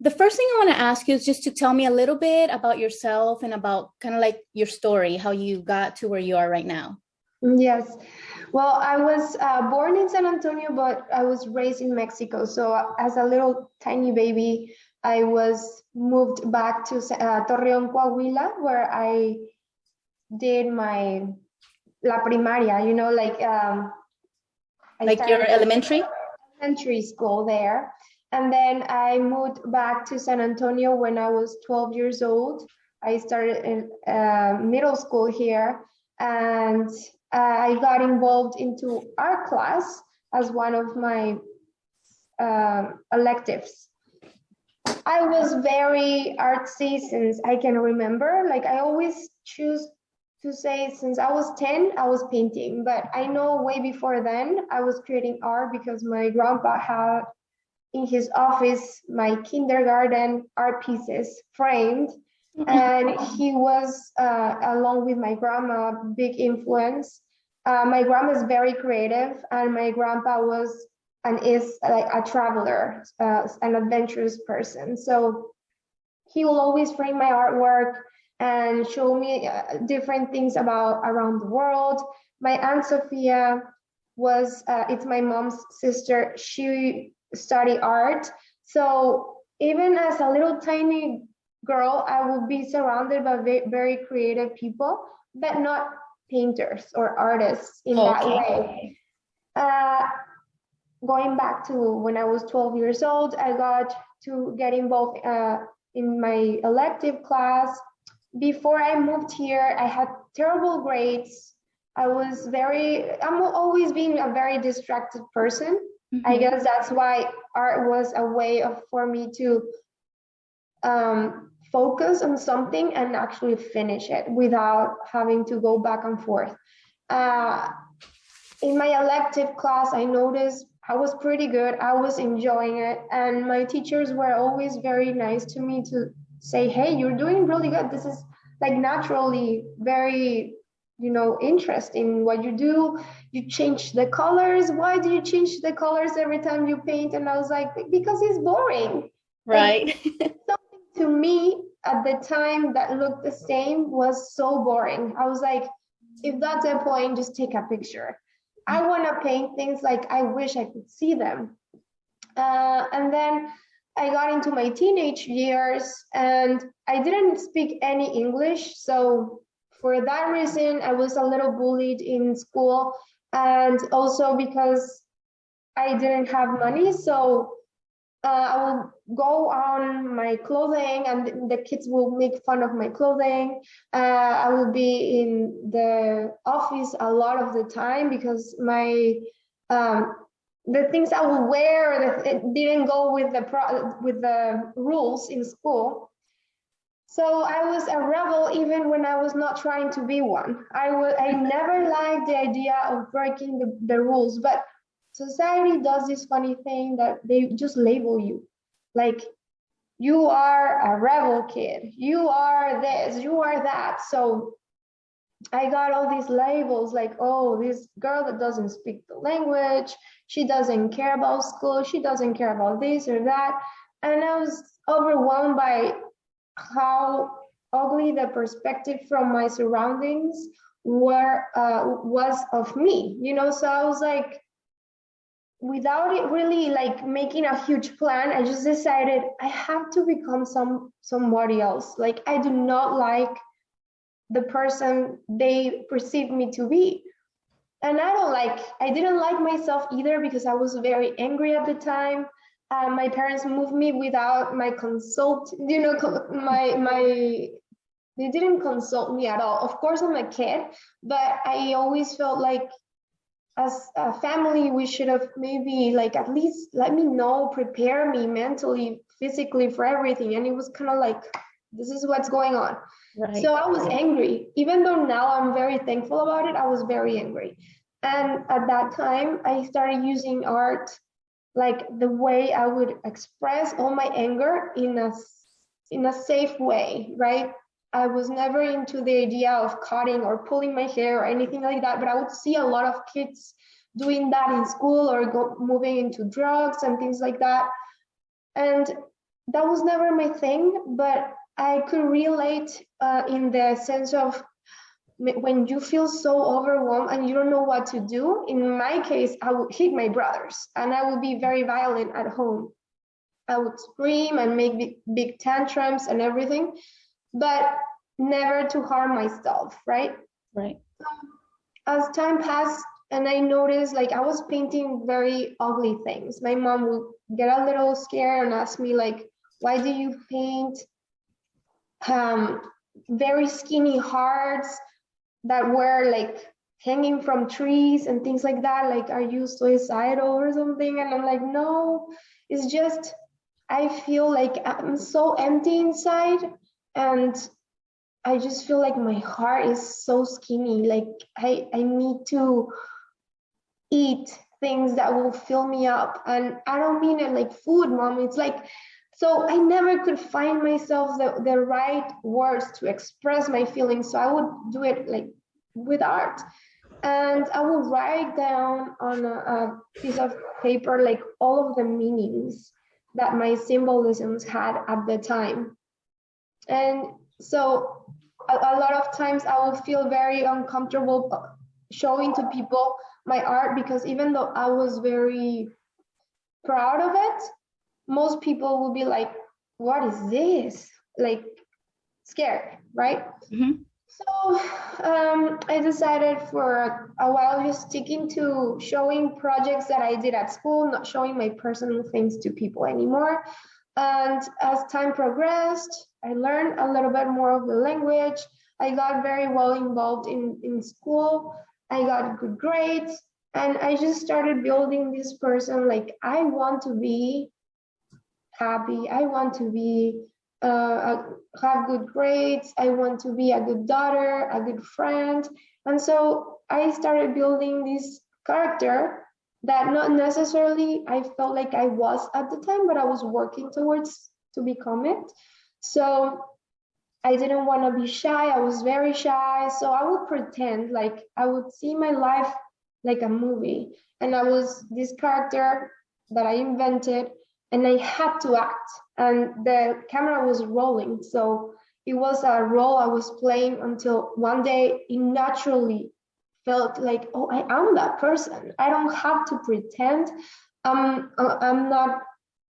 the first thing I want to ask you is just to tell me a little bit about yourself and about kind of like your story, how you got to where you are right now. Yes. Well, I was born in San Antonio, but I was raised in Mexico. So as a little tiny baby, I was moved back to Torreón, Coahuila, where I did my la primaria, I Like your started elementary? elementary school there. And then I moved back to San Antonio when I was 12 years old. I started in middle school here, and I got involved into art class as one of my electives. I was very artsy since I can remember. Like I always choose to say since I was 10, I was painting, but I know way before then I was creating art because my grandpa had in his office my kindergarten art pieces framed, and he was along with my grandma big influence. My grandma is very creative, and my grandpa was and is like a traveler, an adventurous person. So he will always frame my artwork and show me different things about around the world. My Aunt Sophia was, it's my mom's sister. She studied art. So even as a little tiny girl, I would be surrounded by very creative people, but not painters or artists in that way. Going back to when I was 12 years old, I got to get involved in my elective class. Before I moved here, I had terrible grades. I'm always being a very distracted person. Mm-hmm. I guess that's why art was a way for me to focus on something and actually finish it without having to go back and forth. In my elective class, I noticed I was pretty good. I was enjoying it. And my teachers were always very nice to me to say, hey, you're doing really good. This is like naturally very, interesting what you do. You change the colors. Why do you change the colors every time you paint? And I was like, because it's boring. Right. Like, something to me at the time that looked the same was so boring. I was like, if that's the point, just take a picture. I want to paint things like I wish I could see them. And then I got into my teenage years and I didn't speak any English. So for that reason, I was a little bullied in school, and also because I didn't have money. So I will go on my clothing and the kids will make fun of my clothing. I will be in the office a lot of the time because the things I will wear it didn't go with the rules in school. So I was a rebel even when I was not trying to be one. I never liked the idea of breaking the rules, but society does this funny thing that they just label you. Like, you are a rebel kid, you are this, you are that. So I got all these labels like, oh, this girl that doesn't speak the language, she doesn't care about school, she doesn't care about this or that. And I was overwhelmed by how ugly the perspective from my surroundings was of me, So I was like, without it really like making a huge plan, I just decided I have to become somebody else. Like, I do not like the person they perceive me to be. And I didn't like myself either because I was very angry at the time. My parents moved me without my consult, they didn't consult me at all. Of course, I'm a kid, but I always felt like as a family, we should have maybe like at least let me know, prepare me mentally, physically for everything. And it was kind of like, this is what's going on. Right. So I was angry. Even though now I'm very thankful about it, I was very angry. And at that time, I started using art like the way I would express all my anger in a safe way, right? I was never into the idea of cutting or pulling my hair or anything like that, but I would see a lot of kids doing that in school or moving into drugs and things like that. And that was never my thing, but I could relate in the sense of when you feel so overwhelmed and you don't know what to do. In my case, I would hit my brothers and I would be very violent at home. I would scream and make big tantrums and everything, but never to harm myself, right? Right. As time passed and I noticed like I was painting very ugly things, my mom would get a little scared and ask me like, why do you paint um, very skinny hearts that were like hanging from trees and things like that? Like, are you suicidal or something? And I'm like, no, it's just, I feel like I'm so empty inside and I just feel like my heart is so skinny. Like I need to eat things that will fill me up. And I don't mean it like food, mom. It's like, so I never could find myself the right words to express my feelings. So I would do it like with art. And I would write down on a piece of paper like all of the meanings that my symbolisms had at the time. And so a lot of times I will feel very uncomfortable showing to people my art, because even though I was very proud of it, most people will be like, what is this? Like scared, right? Mm-hmm. So I decided for a while just sticking to showing projects that I did at school, not showing my personal things to people anymore. And as time progressed, I learned a little bit more of the language. I got very well involved in school. I got good grades. And I just started building this person like, I want to be happy. I want to be have good grades. I want to be a good daughter, a good friend. And so I started building this character that not necessarily I felt like I was at the time, but I was working towards to become it. So I didn't want to be shy. I was very shy. So I would pretend like I would see my life like a movie. And I was this character that I invented and I had to act. And the camera was rolling. So it was a role I was playing until one day it naturally felt like, oh, I am that person. I don't have to pretend. I'm not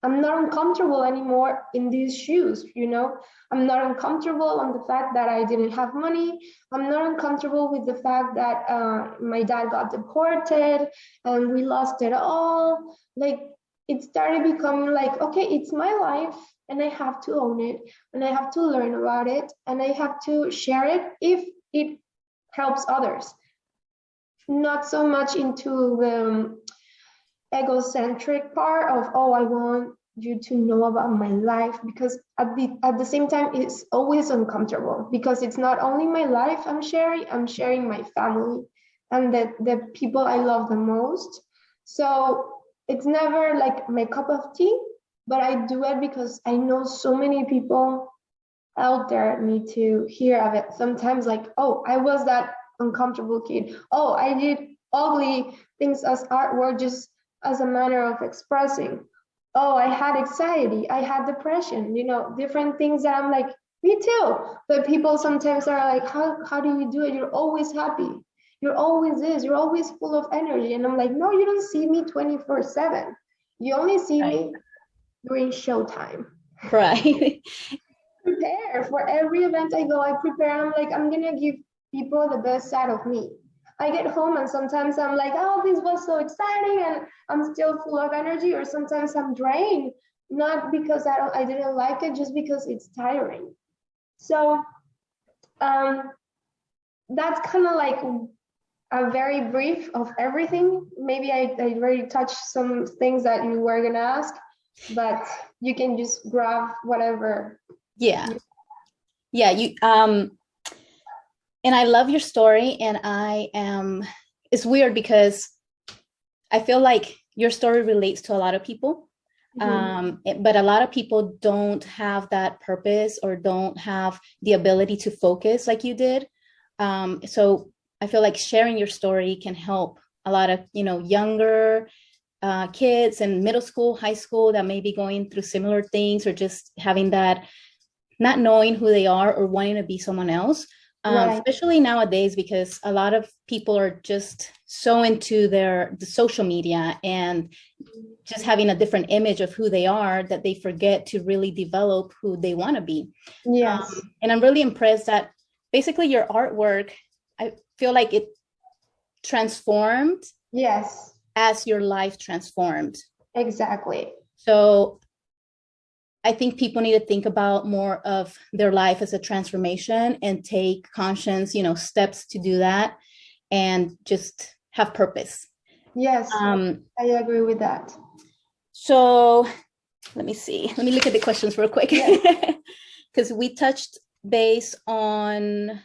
uncomfortable anymore in these shoes, you know. I'm not uncomfortable on the fact that I didn't have money. I'm not uncomfortable with the fact that my dad got deported and we lost it all. Like, it started becoming like, okay, it's my life and I have to own it and I have to learn about it and I have to share it if it helps others. Not so much into the egocentric part of, oh, I want you to know about my life, because at the same time it's always uncomfortable because it's not only my life I'm sharing my family and the people I love the most. So it's never like my cup of tea, but I do it because I know so many people out there need to hear of it. Sometimes like, oh, I was that uncomfortable kid. Oh, I did ugly things as artwork just as a manner of expressing. Oh, I had anxiety, I had depression, you know, different things that I'm like, me too. But people sometimes are like, how do you do it? You're always happy. You're always this, you're always full of energy. And I'm like, no, you don't see me 24/7. You only see me during showtime. Right. Prepare for every event I go, I prepare. I'm like, I'm gonna give people the best side of me. I get home and sometimes I'm like, oh, this was so exciting and I'm still full of energy, or sometimes I'm drained, not because I didn't like it, just because it's tiring. So that's kind of like a very brief of everything. Maybe I already touched some things that you were gonna ask, but you can just grab whatever. Yeah. Yeah, you and I love your story, and it's weird because I feel like your story relates to a lot of people. But a lot of people don't have that purpose or don't have the ability to focus like you did. So I feel like sharing your story can help a lot of, younger kids in middle school, high school that may be going through similar things or just having that, not knowing who they are or wanting to be someone else. Right. Especially nowadays, because a lot of people are just so into the social media and just having a different image of who they are that they forget to really develop who they want to be. Yes. And I'm really impressed that basically your artwork, I feel like it transformed Yes, as your life transformed. exactly. So I think people need to think about more of their life as a transformation and take conscious, steps to do that and just have purpose. Yes, I agree with that. So let me see. Let me look at the questions real quick. Because we touched base on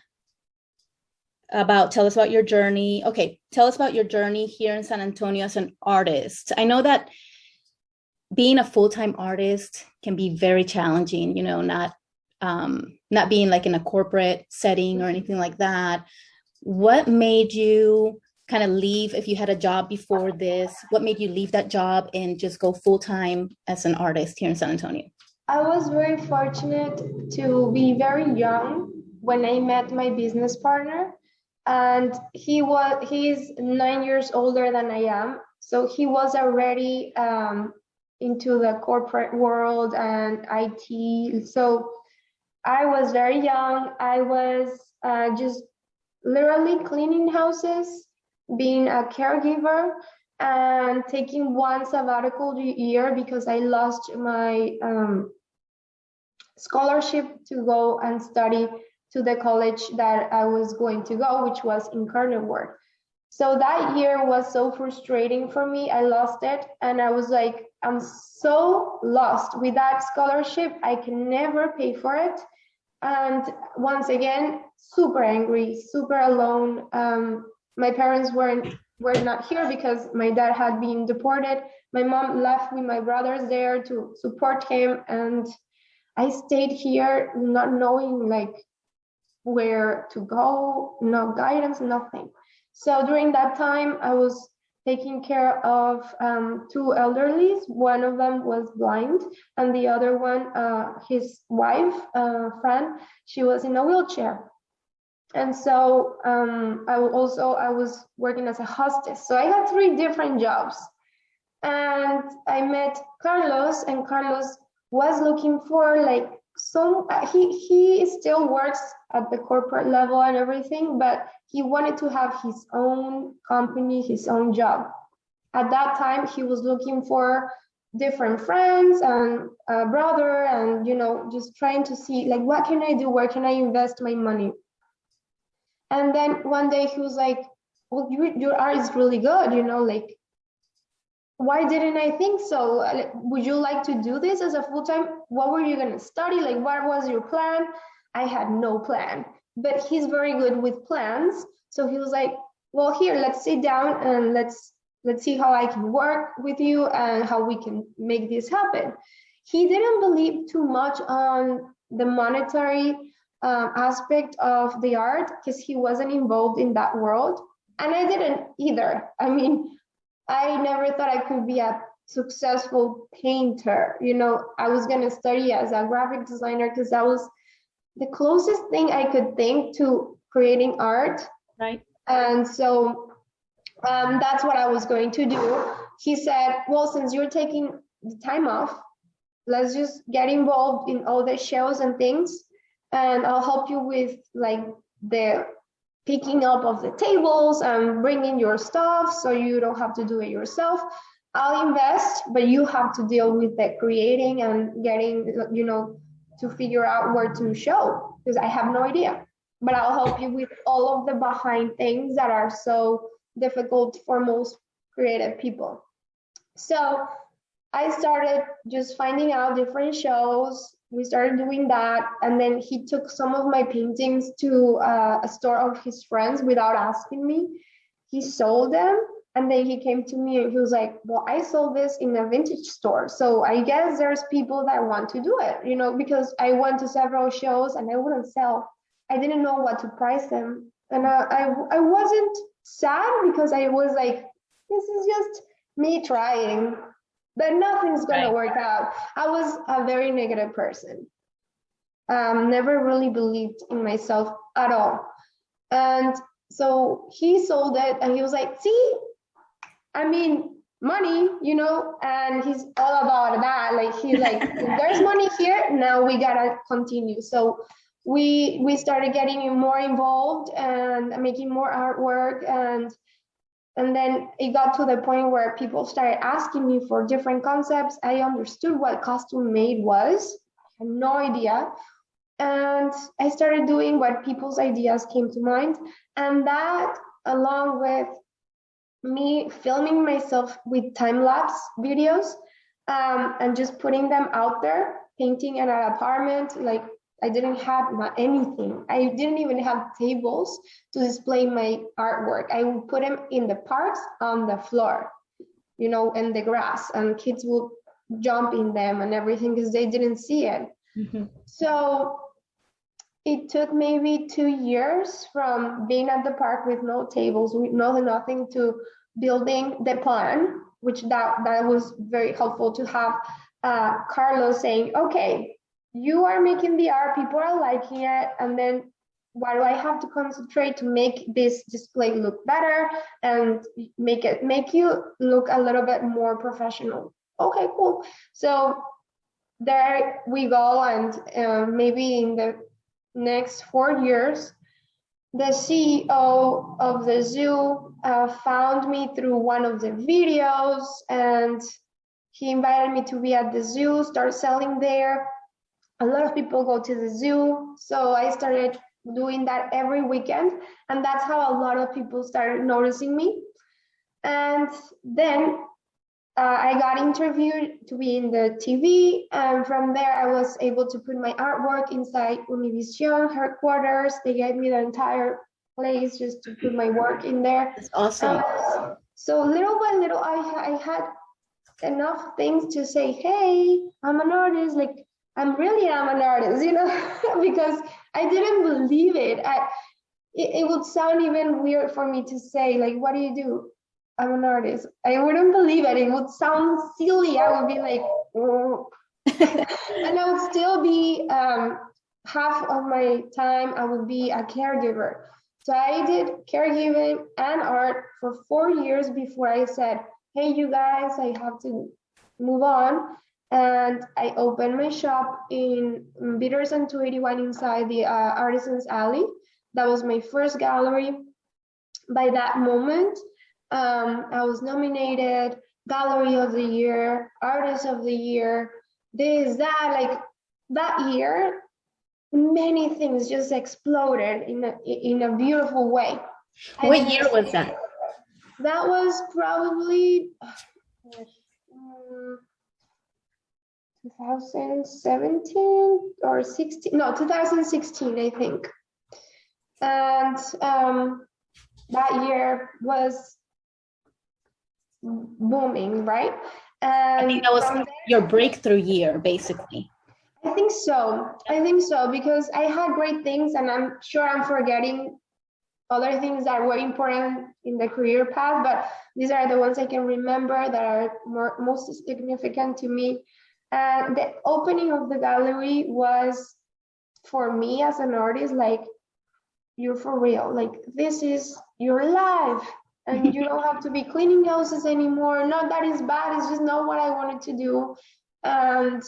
tell us about your journey. Okay, tell us about your journey here in San Antonio as an artist. I know that being a full-time artist can be very challenging, not being like in a corporate setting or anything like that. What made you kind of leave, if you had a job before this, what made you leave that job and just go full-time as an artist here in San Antonio? I was very fortunate to be very young when I met my business partner, and he's 9 years older than I am, so he was already into the corporate world and IT. So I was very young. I was just literally cleaning houses, being a caregiver, and taking one sabbatical year because I lost my scholarship to go and study to the college that I was going to go, which was in carnivore. So that year was so frustrating for me. I lost it, and I was like, I'm so lost with that scholarship. I can never pay for it. And once again, super angry, super alone. My parents were not here because my dad had been deported. My mom left with my brothers there to support him, and I stayed here not knowing like where to go, no guidance, nothing. So during that time, I was taking care of two elderlies. One of them was blind, and the other one, his wife, Fran, she was in a wheelchair. And so I was working as a hostess. So I had three different jobs. And I met Carlos, and Carlos was looking for like he still works at the corporate level and everything, but he wanted to have his own company, his own job. At that time, he was looking for different friends and a brother, and just trying to see like, what can I do? Where can I invest my money? And then one day he was like, well, your art is really good, like, why didn't I think so? Like, would you like to do this as a full-time? What were you going to study? Like, what was your plan? I had no plan, but he's very good with plans. So he was like, well, here, let's sit down and let's see how I can work with you and how we can make this happen. He didn't believe too much on the monetary aspect of the art because he wasn't involved in that world. And I didn't either. I mean, I never thought I could be a successful painter. I was going to study as a graphic designer because that was the closest thing I could think to creating art. Right. And so that's what I was going to do. He said, well, since you're taking the time off, let's just get involved in all the shows and things. And I'll help you with like the picking up of the tables and bringing your stuff so you don't have to do it yourself. I'll invest, but you have to deal with the creating and getting, to figure out where to show, because I have no idea. But I'll help you with all of the behind things that are so difficult for most creative people. So I started just finding out different shows. We started doing that, and then he took some of my paintings to a store of his friends without asking me. He sold them, and then he came to me and he was like, well, I sold this in a vintage store, so I guess there's people that want to do it, because I went to several shows and I wouldn't sell. I didn't know what to price them, and I wasn't sad because I was like, this is just me trying, but nothing's gonna Right. work out. I was a very negative person. Never really believed in myself at all. And so he sold it and he was like, see, I mean, money, and he's all about that. Like, he's like, if there's money here, now we gotta continue. So we started getting more involved and making more artwork, and then it got to the point where people started asking me for different concepts. I understood what custom made was. I had no idea. And I started doing what people's ideas came to mind. And that, along with me filming myself with time-lapse videos, and just putting them out there, painting in an apartment, like I didn't have anything. I didn't even have tables to display my artwork. I would put them in the parks on the floor, in the grass, and kids would jump in them and everything because they didn't see it. Mm-hmm. So it took maybe 2 years from being at the park with no tables, with nothing, to building the plan, which that was very helpful to have Carlos saying, okay, you are making the art, people are liking it, and then what do I have to concentrate to make this display look better and make you look a little bit more professional? Okay, cool. So there we go, and maybe in the next 4 years, the CEO of the zoo found me through one of the videos, and he invited me to be at the zoo, start selling there. A lot of people go to the zoo, so I started doing that every weekend, and that's how a lot of people started noticing me. And then I got interviewed to be in the TV, and from there I was able to put my artwork inside Univision headquarters. They gave me the entire place just to put my work in there. That's awesome. So little by little, I had enough things to say, hey, I'm an artist, like I'm an artist, because I didn't believe it. It would sound even weird for me to say, like, what do you do? I'm an artist. I wouldn't believe it. It would sound silly. I would be like, oh. And I would still be half of my time, I would be a caregiver. So I did caregiving and art for 4 years before I said, hey, you guys, I have to move on. And I opened my shop in Bitters and 281 inside the Artisans Alley. That was my first gallery. By that moment, I was nominated Gallery of the Year, Artist of the Year, this, that, like that year, many things just exploded in a beautiful way. What year was that? That was probably 2017 or 16, no, 2016, I think. And that year was booming, right? And I think that was your breakthrough year, basically. I think so, because I had great things, and I'm sure I'm forgetting other things that were important in the career path, but these are the ones I can remember that are most significant to me. And the opening of the gallery was, for me as an artist, like, you're for real, like this is your life, and you don't have to be cleaning houses anymore. Not that it's bad, it's just not what I wanted to do. And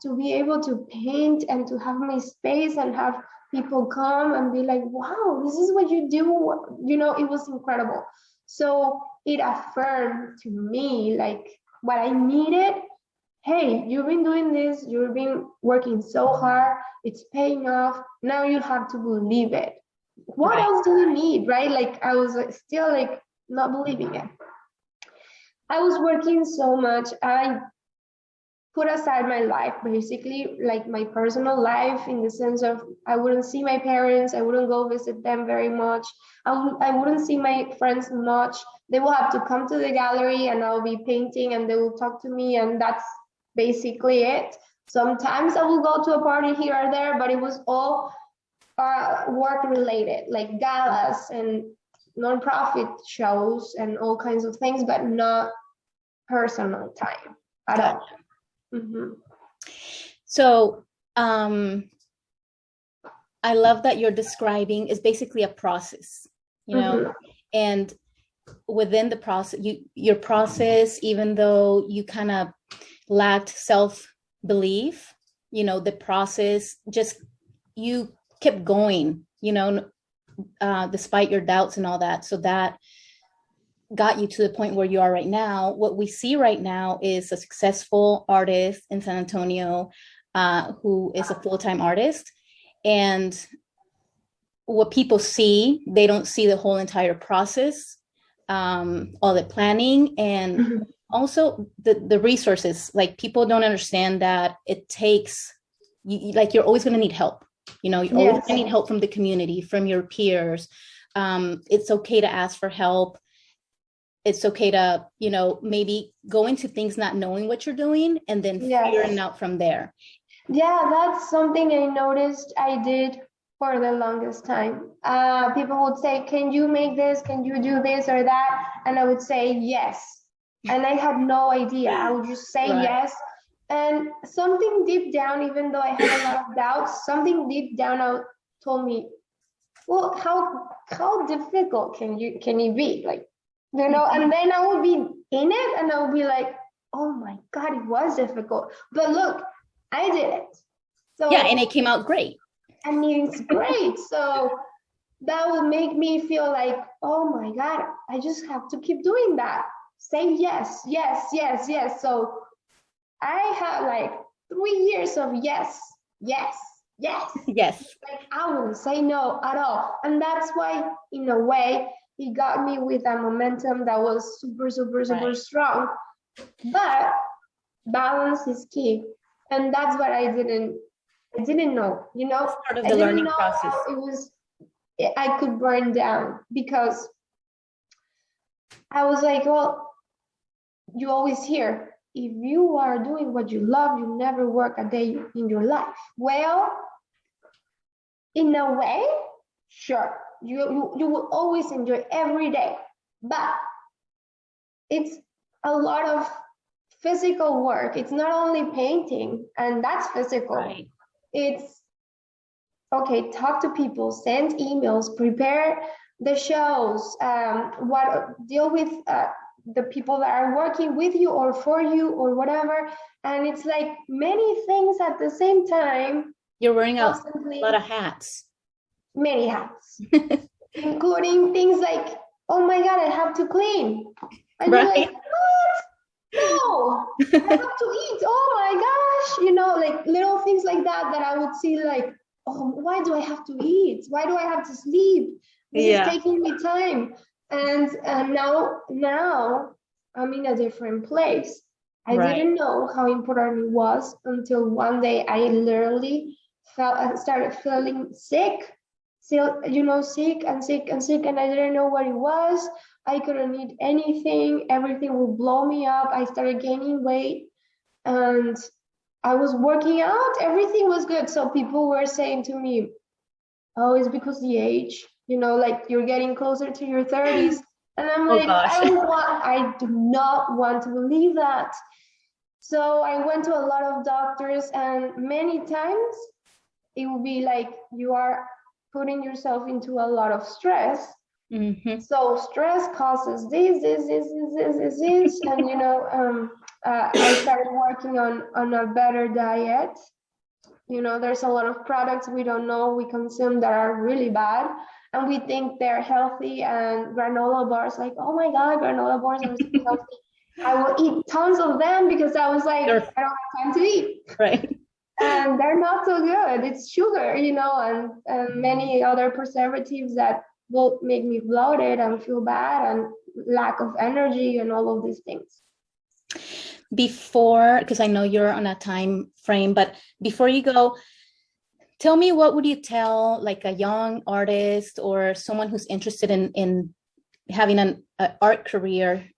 to be able to paint and to have my space and have people come and be like, wow, this is what you do, it was incredible. So it affirmed to me like what I needed. Hey, you've been doing this, you've been working so hard, it's paying off, now you have to believe it. What else do you need, right? Like, I was still like not believing it. I was working so much. I put aside my life, basically, like my personal life, in the sense of I wouldn't see my parents, I wouldn't go visit them very much. I wouldn't see my friends much. They will have to come to the gallery and I'll be painting and they will talk to me, and that's basically it. Sometimes I will go to a party here or there, but it was all work related, like galas and non-profit shows and all kinds of things, but not personal time at Gotcha. all. Mm-hmm. So I love that you're describing is basically a process, you know, Mm-hmm. and within the process, your process, even though you kind of lacked self-belief, you know, the process just, you kept going, you know, despite your doubts and all that. So that got you to the point where you are right now. What we see right now is a successful artist in San Antonio, who is a full-time artist. And what people see, they don't see the whole entire process, all the planning, and Mm-hmm. also the resources. Like, people don't understand that it takes, like, you're always going to need help. You know, you're always Yes. going to need help from the community, from your peers. It's okay to ask for help. It's okay to, you know, maybe go into things not knowing what you're doing and then figuring Yes. out from there. Yeah, that's something I noticed I did for the longest time. People would say, "Can you make this? Can you do this or that?" And I would say yes. And I had no idea. I would just say Right. yes. And something deep down, even though I had a lot of doubts, something deep down told me, well, how difficult can it be? Like, you know, and then I would be in it and I would be like, oh my God, it was difficult. But look, I did it. So Yeah, and it came out great. I mean, it's great. So that would make me feel like, oh my God, I just have to keep doing that. Say yes, yes, yes, yes. So I had like 3 years of yes, yes, yes. Yes. Like, I wouldn't say no at all. And that's why, in a way, it got me with a momentum that was super, super, super Right. strong. But balance is key. And that's what I didn't know, you know. It's part of I the didn't learning know process. how I could burn down, because I was like, well, you always hear, if you are doing what you love, you never work a day in your life. Well, in a way, sure, you will always enjoy every day, but it's a lot of physical work. It's not only painting, and that's physical. Right. It's okay, talk to people, send emails, prepare the shows, deal with the people that are working with you or for you or whatever. And it's like many things at the same time. You're wearing a Constantly, lot of hats. many hats, including things like, oh my God, I have to clean. And you're like, Right. what? No, I have to eat. Oh my gosh. You know, like little things like that I would see like, oh, why do I have to eat? Why do I have to sleep? This is Yeah. taking me time. And now I'm in a different place. I Right. didn't know how important it was until one day I literally started feeling sick. Still, you know, sick and sick and sick, and I didn't know what it was. I couldn't eat anything. Everything would blow me up. I started gaining weight, and I was working out. Everything was good. So people were saying to me, oh, it's because the age, you know, like you're getting closer to your 30s. And I'm Oh like, gosh. I do not want to believe that. So I went to a lot of doctors, and many times it will be like, you are putting yourself into a lot of stress. Mm-hmm. So stress causes this, and you know, I started working on a better diet. You know, there's a lot of products we don't know we consume that are really bad, and we think they're healthy. And granola bars, like, oh my God, granola bars are so healthy. I will eat tons of them because I was like, Sure. I don't have time to eat. Right. And they're not so good. It's sugar, you know, and many other preservatives that will make me bloated and feel bad and lack of energy and all of these things. Before, because I know you're on a time frame, but before you go, tell me, what would you tell like a young artist or someone who's interested in having an art career?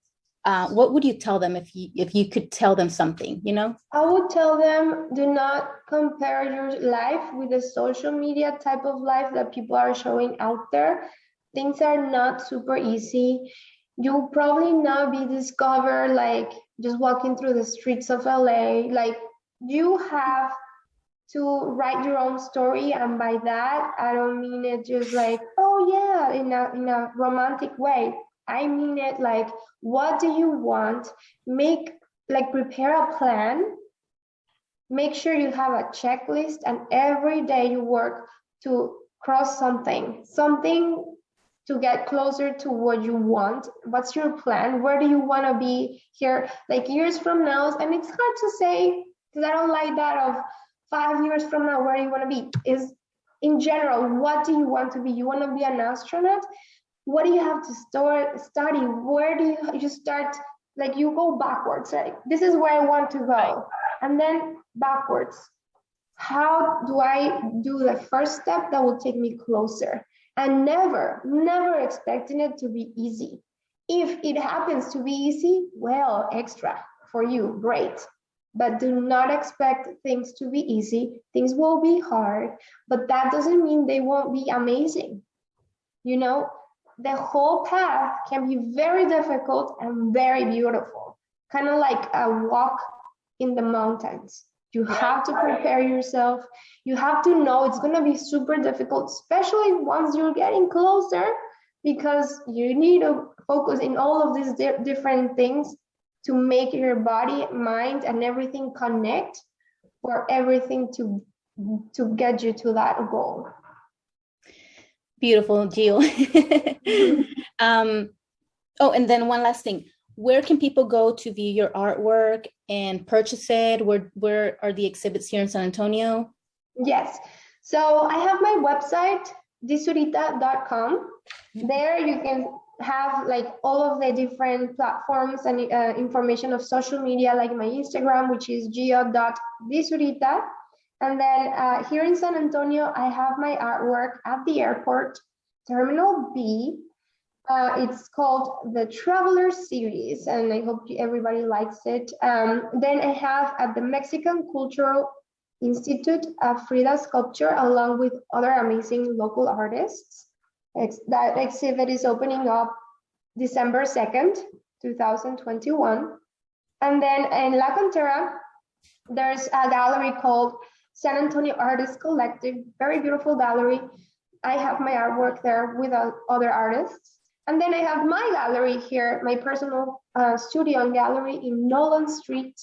What would you tell them if you could tell them something, you know? I would tell them, do not compare your life with the social media type of life that people are showing out there. Things are not super easy. You'll probably not be discovered like just walking through the streets of LA. Like, you have to write your own story, and by that I don't mean it just like, oh yeah, in a romantic way. I mean it like, what do you want? Prepare a plan, make sure you have a checklist, and every day you work to cross something to get closer to what you want. What's your plan? Where do you want to be here like years from now? And it's hard to say, because I don't like that of 5 years from now, where do you want to be? Is in general, what do you want to be? You want to be an astronaut? What do you have to study? Where do you start? Like, you go backwards, right? This is where I want to go. And then backwards. How do I do the first step that will take me closer? And never expecting it to be easy. If it happens to be easy, well, extra for you, great. But do not expect things to be easy. Things will be hard, but that doesn't mean they won't be amazing. You know, the whole path can be very difficult and very beautiful, kind of like a walk in the mountains. You have to prepare yourself. You have to know it's going to be super difficult, especially once you're getting closer, because you need to focus in all of these different things to make your body, mind, and everything connect for everything to get you to that goal. Beautiful, Gio. Oh, and then one last thing. Where can people go to view your artwork and purchase it? Where are the exhibits here in San Antonio? Yes. So I have my website, DiZurita.com. There you can have like all of the different platforms and information of social media, like my Instagram, which is gio.dizurita. And then here in San Antonio, I have my artwork at the airport, Terminal B. It's called the Traveler Series, and I hope everybody likes it. Then I have at the Mexican Cultural Institute a Frida sculpture, along with other amazing local artists. That exhibit is opening up December 2nd, 2021. And then in La Cantera, there's a gallery called San Antonio Artists Collective, very beautiful gallery. I have my artwork there with other artists. And then I have my gallery here, my personal studio and gallery in Nolan Street.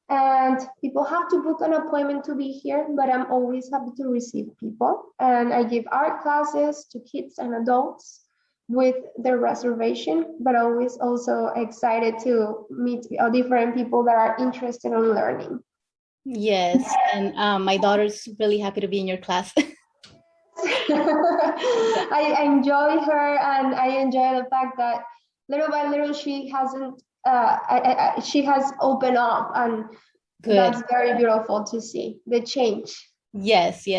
And people have to book an appointment to be here, but I'm always happy to receive people. And I give art classes to kids and adults with their reservation, but always also excited to meet different people that are interested in learning. Yes, and my daughter's really happy to be in your class. I enjoy her, and I enjoy the fact that little by little she hasn't she has opened up, and Good. That's very beautiful to see the change. Yes, yes.